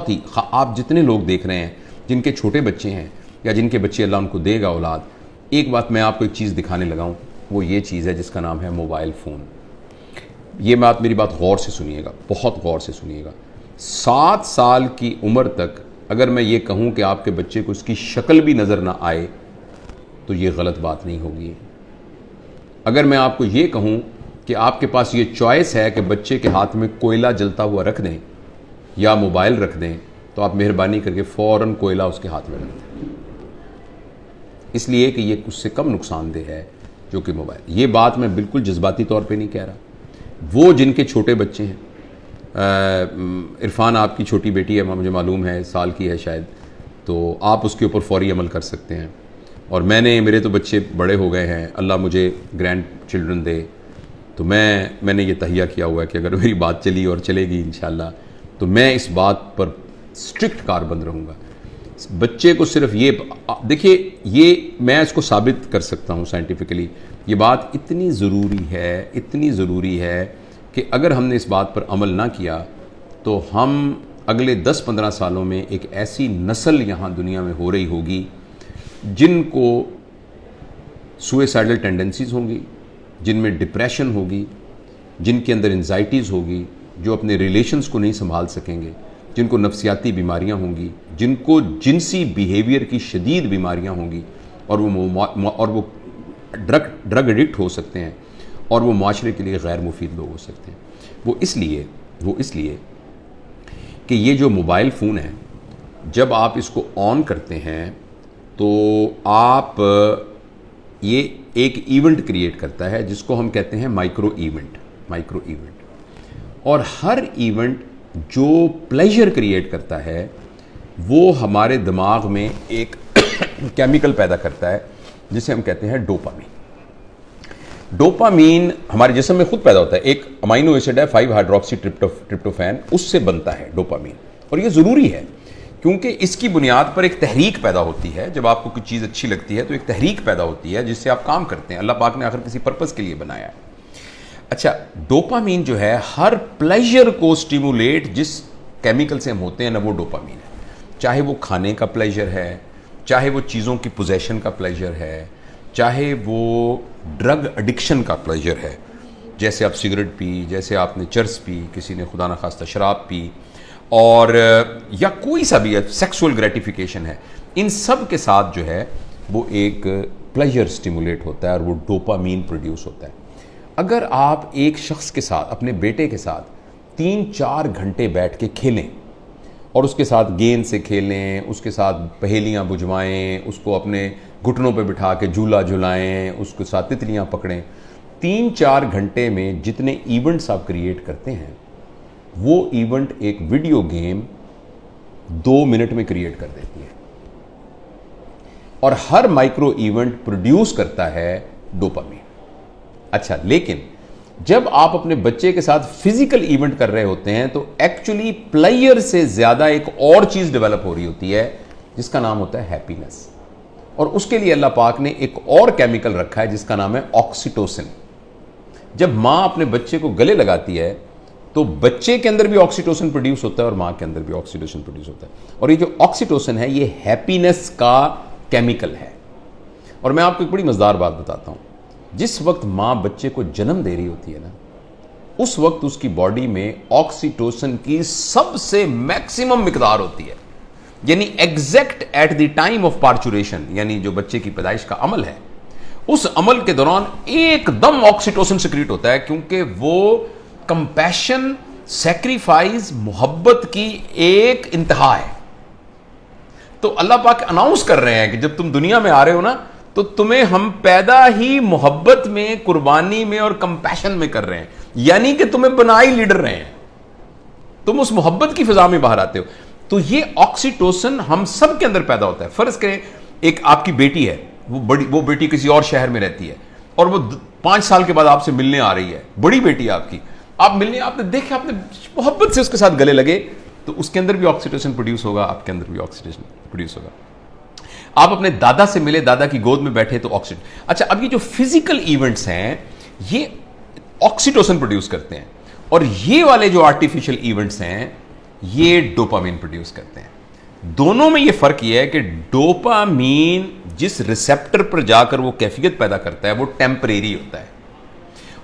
बहुत ही, आप जितने लोग देख रहे हैं जिनके छोटे बच्चे हैं या जिनके बच्चे अल्लाह उनको देगा औलाद, एक बात मैं आपको एक चीज़ दिखाने लगा हूँ, वो ये चीज़ है जिसका नाम है मोबाइल फ़ोन। ये मेरी बात गौर से सुनिएगा, बहुत गौर से सुनिएगा। 7 साल की उम्र तक अगर मैं ये कहूँ कि आपके बच्चे को उसकी शक्ल भी नज़र ना आए तो ये गलत बात नहीं होगी। अगर मैं आपको ये कहूँ कि आपके पास ये चॉइस है कि बच्चे के हाथ में कोयला जलता हुआ रख दें या मोबाइल रख दें, तो आप मेहरबानी करके फ़ौरन कोयला उसके हाथ में रख दें, इसलिए कि ये उससे कम नुकसानदेह है जो कि मोबाइल। ये बात मैं बिल्कुल जज्बाती तौर पे नहीं कह रहा। वो जिनके छोटे बच्चे हैं, इरफान आपकी छोटी बेटी है, मुझे मालूम है साल की है शायद, तो आप उसके ऊपर फौरी अमल कर सकते हैं। और मेरे तो बच्चे बड़े हो गए हैं, अल्लाह मुझे ग्रैंड चिल्ड्रन दे, तो मैंने ये तहिया किया हुआ है कि अगर मेरी बात चली और चलेगी इंशाल्लाह, तो मैं इस बात पर स्ट्रिक्ट कारबंद रहूँगा। बच्चे को सिर्फ ये देखिए, ये मैं इसको साबित कर सकता हूँ साइंटिफिकली। ये बात इतनी ज़रूरी है कि अगर हमने इस बात पर अमल ना किया तो हम अगले 10-15 सालों में एक ऐसी नस्ल यहाँ दुनिया में हो रही होगी जिनको सुइसाइडल टेंडेंसीज होंगी, जिनमें डिप्रेशन होगी, जिनके अंदर एंजाइटीज़ होगी, जो अपने रिलेशंस को नहीं संभाल सकेंगे, जिनको नफ्सियाती बीमारियां होंगी, जिनको जिनसी बिहेवियर की शदीद बीमारियां होंगी, और वो ड्रग एडिक्ट हो सकते हैं, और वो माशरे के लिए गैर मुफीद लोग हो सकते हैं। वो इसलिए कि ये जो मोबाइल फ़ोन है, जब आप इसको ऑन करते हैं तो आप ये एक इवेंट क्रिएट करता है जिसको हम कहते हैं माइक्रो इवेंट। और हर इवेंट जो प्लेजर क्रिएट करता है वो हमारे दिमाग में एक केमिकल पैदा करता है जिसे हम कहते हैं डोपामीन हमारे जिस्म में खुद पैदा होता है। एक अमाइनो एसिड है 5-हाइड्रोक्सी ट्रिप्टोफैन, उससे बनता है डोपामीन। और ये ज़रूरी है क्योंकि इसकी बुनियाद पर एक तहरीक पैदा होती है। जब आपको कुछ चीज़ अच्छी लगती है तो एक तहरीक पैदा होती है जिससे आप काम करते हैं। अल्लाह पाक ने आखिर किसी पर्पज़ के लिए बनाया है। अच्छा, डोपामीन जो है हर प्लेजर को स्टिमुलेट जिस केमिकल से हम होते हैं ना, वो डोपामीन है। चाहे वो खाने का प्लेजर है, चाहे वो चीज़ों की पोजेशन का प्लेजर है, चाहे वो ड्रग एडिक्शन का प्लेजर है, जैसे आप सिगरेट पी, जैसे आपने चर्स पी, किसी ने खुदा न खास्ता शराब पी, और या कोई सा भी सेक्सुअल ग्रेटिफिकेशन है, इन सब के साथ जो है वो एक प्लेजर स्टिमुलेट होता है और वो डोपामीन प्रोड्यूस होता है। अगर आप एक शख्स के साथ, अपने बेटे के साथ 3-4 घंटे बैठ के खेलें और उसके साथ गेंद से खेलें, उसके साथ पहेलियाँ बुझवाएं, उसको अपने घुटनों पे बिठा के झूला झुलाएं, उसके साथ तितलियाँ पकड़ें, 3-4 घंटे में जितने इवेंट्स आप क्रिएट करते हैं वो इवेंट एक वीडियो गेम 2 मिनट में क्रिएट कर देती है। और हर माइक्रो इवेंट प्रोड्यूस करता है डोपामीन। अच्छा, लेकिन जब आप अपने बच्चे के साथ फिजिकल इवेंट कर रहे होते हैं तो एक्चुअली प्लेयर से ज्यादा एक और चीज डेवलप हो रही होती है जिसका नाम होता है हैप्पीनेस। और उसके लिए अल्लाह पाक ने एक और केमिकल रखा है जिसका नाम है ऑक्सीटोसिन। जब मां अपने बच्चे को गले लगाती है तो बच्चे के अंदर भी ऑक्सीटोसिन प्रोड्यूस होता है और मां के अंदर भी ऑक्सीटोसिन प्रोड्यूस होता है। और ये जो ऑक्सीटोसिन है ये हैप्पीनेस का केमिकल है। और मैं आपको एक बड़ी मजेदार बात बताता हूं, जिस वक्त मां बच्चे को जन्म दे रही होती है ना, उस वक्त उसकी बॉडी में ऑक्सीटोसिन की सबसे मैक्सिमम मिकदार होती है। यानी exact at the time of parturition, यानी जो बच्चे की पैदाइश का अमल है, उस अमल के दौरान एकदम ऑक्सीटोसिन सिक्रीट होता है, क्योंकि वो कंपैशन, सैक्रिफाइस, मोहब्बत की एक इंतहा है। तो अल्लाह पाक अनाउंस कर रहे हैं कि जब तुम दुनिया में आ रहे हो ना, तो तुम्हें हम पैदा ही मोहब्बत में, कुर्बानी में और कंपैशन में कर रहे हैं। यानी कि तुम्हें बना ही लीडर रहे हैं, तुम उस मोहब्बत की फिजा में बाहर आते हो। तो ये ऑक्सीटोसिन हम सब के अंदर पैदा होता है। फर्ज करें एक आपकी बेटी है, वो बेटी किसी और शहर में रहती है और वो 5 साल के बाद आपसे मिलने आ रही है, बड़ी बेटी है आपकी। आप मिलने, आपने देखा, आपने मोहब्बत से उसके साथ गले लगे, तो उसके अंदर भी ऑक्सीटोसिन प्रोड्यूस होगा, आपके अंदर भी ऑक्सीटोसिन प्रोड्यूस होगा। आप अपने दादा से मिले, दादा की गोद में बैठे, तो ऑक्सीटोसिन। अच्छा, अब ये जो फिजिकल इवेंट्स हैं ये ऑक्सीटोसिन प्रोड्यूस करते हैं, और ये वाले जो आर्टिफिशियल इवेंट्स हैं ये डोपामीन प्रोड्यूस करते हैं। दोनों में ये फर्क ये है कि डोपामीन जिस रिसेप्टर पर जाकर वो कैफियत पैदा करता है वो टेम्परेरी होता है,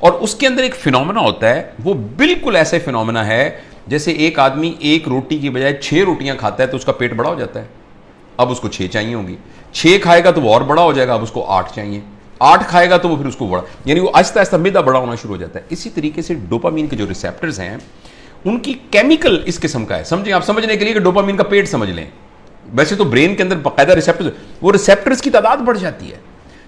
और उसके अंदर एक फिनोमेना होता है, वो बिल्कुल ऐसे फिनोमेना है जैसे एक आदमी एक रोटी की बजाय 6 रोटियां खाता है तो उसका पेट बड़ा हो जाता है, अब उसको 6 चाहिए होंगी, 6 खाएगा तो वो और बड़ा हो जाएगा, अब उसको 8 चाहिए, 8 खाएगा तो वो फिर उसको बड़ा, यानी वो आहिस्ता आहिस्ता मैदा बड़ा होना शुरू हो जाता है। इसी तरीके से डोपामीन के जो रिसेप्टर्स हैं उनकी केमिकल इस किस्म का है। समझें, आप समझने के लिए कि डोपामीन का पेट समझ लें, वैसे तो ब्रेन के अंदर बाकायदा रिसेप्टर्स, वो रिसेप्टर्स की तादाद बढ़ जाती है।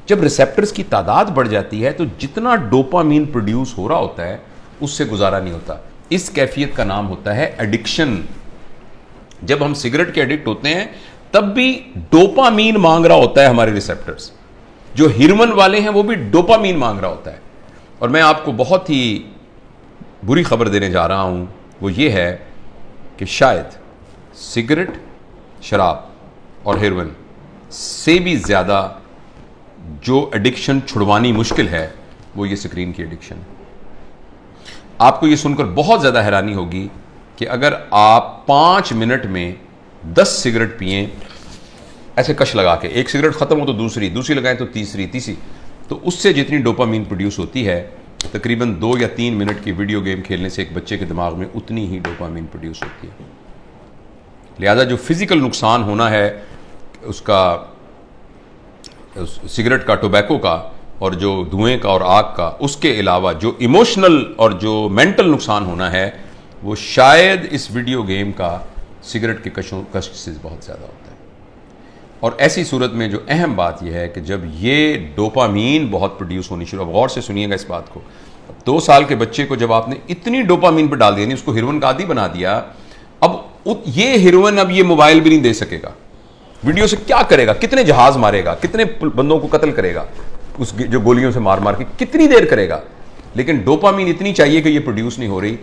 जब रिसेप्टर्स की तादाद बढ़ जाती है तो जितना डोपामीन प्रोड्यूस हो रहा होता है उससे गुजारा नहीं होता। इस कैफियत का नाम होता है एडिक्शन। जब हम सिगरेट के एडिक्ट होते हैं तब भी डोपामीन मांग रहा होता है हमारे रिसेप्टर्स, जो हिरमन वाले हैं वो भी डोपामीन मांग रहा होता है। और मैं आपको बहुत ही बुरी खबर देने जा रहा हूं, वो ये है कि शायद सिगरेट, शराब और हेरोइन से भी ज़्यादा जो एडिक्शन छुड़वानी मुश्किल है वो ये स्क्रीन की एडिक्शन है। आपको ये सुनकर बहुत ज़्यादा हैरानी होगी कि अगर आप 5 मिनट में 10 सिगरेट पिएं, ऐसे कश लगा के, एक सिगरेट ख़त्म हो तो दूसरी, दूसरी लगाएं तो तीसरी, तो उससे जितनी डोपामीन प्रोड्यूस होती है तकरीबन 2 या 3 मिनट की वीडियो गेम खेलने से एक बच्चे के दिमाग में उतनी ही डोपामीन प्रोड्यूस होती है। लिहाजा जो फिजिकल नुकसान होना है उसका, सिगरेट का, टोबैको का और जो धुएं का और आग का, उसके अलावा जो इमोशनल और जो मेंटल नुकसान होना है वो शायद इस वीडियो गेम का सिगरेट के कष्ट से बहुत ज़्यादा होता है। और ऐसी सूरत में जो अहम बात यह है कि जब ये डोपामीन बहुत प्रोड्यूस होनी शुरू, अब गौर से सुनिएगा इस बात को, 2 साल के बच्चे को जब आपने इतनी डोपामीन पर डाल दिया, नहीं उसको हेरोइन का आदी बना दिया, अब ये हेरोइन अब ये मोबाइल भी नहीं दे सकेगा, वीडियो से क्या करेगा, कितने जहाज मारेगा, कितने बंदों को कत्ल करेगा, उस जो गोलियों से मार मार के कितनी देर करेगा, लेकिन डोपामीन इतनी चाहिए कि ये प्रोड्यूस नहीं हो रही।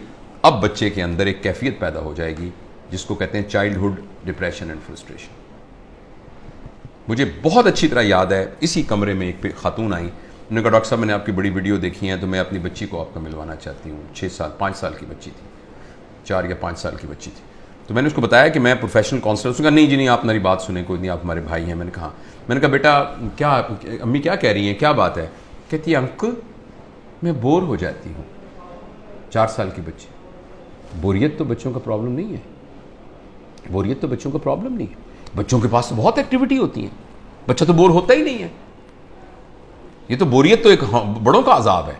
अब बच्चे के अंदर एक कैफियत पैदा हो जाएगी जिसको कहते हैं चाइल्डहुड डिप्रेशन एंड फ्रस्ट्रेशन। मुझे बहुत अच्छी तरह याद है, इसी कमरे में एक खातून आई, उन्होंने कहा डॉक्टर साहब मैंने आपकी बड़ी वीडियो देखी है तो मैं अपनी बच्ची को आपका मिलवाना चाहती हूँ। 5 साल की बच्ची थी, 4 या 5 साल की बच्ची थी। तो मैंने उसको बताया कि मैं प्रोफेशनल काउंसलर। उसने कहा नहीं जी नहीं, आप मेरी बात सुने, कोई नहीं, आप हमारे भाई हैं। मैंने कहा बेटा क्या, अम्मी क्या कह रही हैं, क्या बात है? कहती है अंकल मैं बोर हो जाती हूँ। 4 साल की बच्ची। बोरियत तो बच्चों का प्रॉब्लम नहीं है, बोरियत तो बच्चों का प्रॉब्लम नहीं है, बच्चों के पास तो बहुत एक्टिविटी होती है, बच्चा तो बोर होता ही नहीं है। ये तो बोरियत तो एक बड़ों का अजाब है,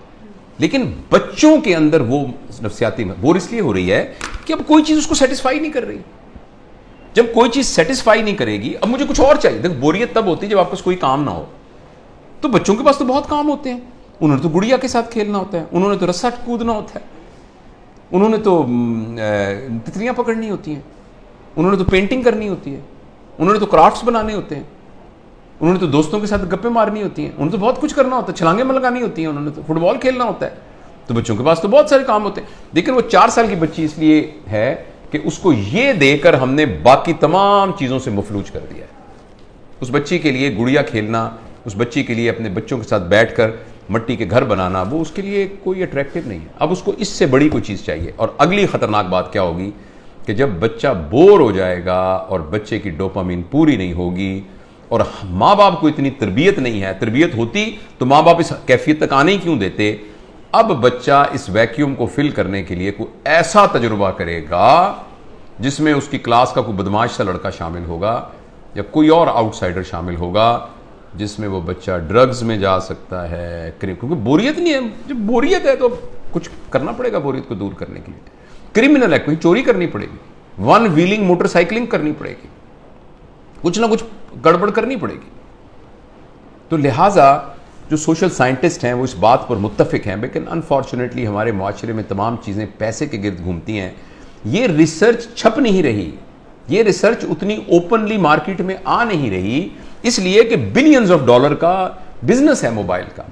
लेकिन बच्चों के अंदर वो नफ्सियाती बोर इसलिए हो रही है कि अब कोई चीज उसको सेटिस्फाई नहीं कर रही। जब कोई चीज सेटिस्फाई नहीं करेगी, अब मुझे कुछ और चाहिए। देखो बोरियत तब होती है जब आपके पास कोई काम ना हो। तो बच्चों के पास तो बहुत काम होते हैं, उन्होंने तो गुड़िया के साथ खेलना होता है, उन्होंने तो रस्सा कूदना होता है, उन्होंने तो तितलियां पकड़नी होती हैं, उन्होंने तो पेंटिंग करनी होती है, उन्होंने तो क्राफ्ट्स बनाने होते हैं, उन्होंने तो दोस्तों के साथ गप्पे मारनी होती हैं, उन्होंने तो बहुत कुछ करना होता है, छलांगे में लगानी होती हैं, उन्होंने तो फुटबॉल खेलना होता है। तो बच्चों के पास तो बहुत सारे काम होते हैं। लेकिन वो 4 साल की बच्ची इसलिए है कि उसको ये देकर हमने बाकी तमाम चीज़ों से मफलूज कर दिया है। उस बच्ची के लिए गुड़िया खेलना, उस बच्ची के लिए अपने बच्चों के साथ बैठकर मट्टी के घर बनाना, वो उसके लिए कोई अट्रैक्टिव नहीं है। अब उसको इससे बड़ी कोई चीज़ चाहिए। और अगली खतरनाक बात क्या होगी कि जब बच्चा बोर हो जाएगा और बच्चे की डोपामीन पूरी नहीं होगी और माँ बाप को इतनी तरबियत नहीं है, तरबियत होती तो माँ बाप इस कैफियत तक आने ही क्यों देते। अब बच्चा इस वैक्यूम को फिल करने के लिए कोई ऐसा तजुर्बा करेगा जिसमें उसकी क्लास का कोई बदमाश सा लड़का शामिल होगा या कोई और आउटसाइडर शामिल होगा, जिसमें वो बच्चा ड्रग्स में जा सकता है, क्योंकि बोरियत नहीं है। जब बोरियत है तो कुछ करना पड़ेगा बोरियत को दूर करने के लिए। क्रिमिनल है, कोई चोरी करनी पड़ेगी, 1 व्हीलिंग मोटरसाइकिलिंग करनी पड़ेगी, कुछ ना कुछ गड़बड़ करनी पड़ेगी। तो लिहाजा जो सोशल साइंटिस्ट हैं वो इस बात पर मुत्तफिक हैं, लेकिन अनफॉर्चुनेटली हमारे माशरे में तमाम चीज़ें पैसे के गिर्द घूमती हैं। ये रिसर्च छप नहीं रही, ये रिसर्च उतनी ओपनली मार्केट में आ नहीं रही, इसलिए कि बिलियंस ऑफ डॉलर का बिजनेस है मोबाइल का।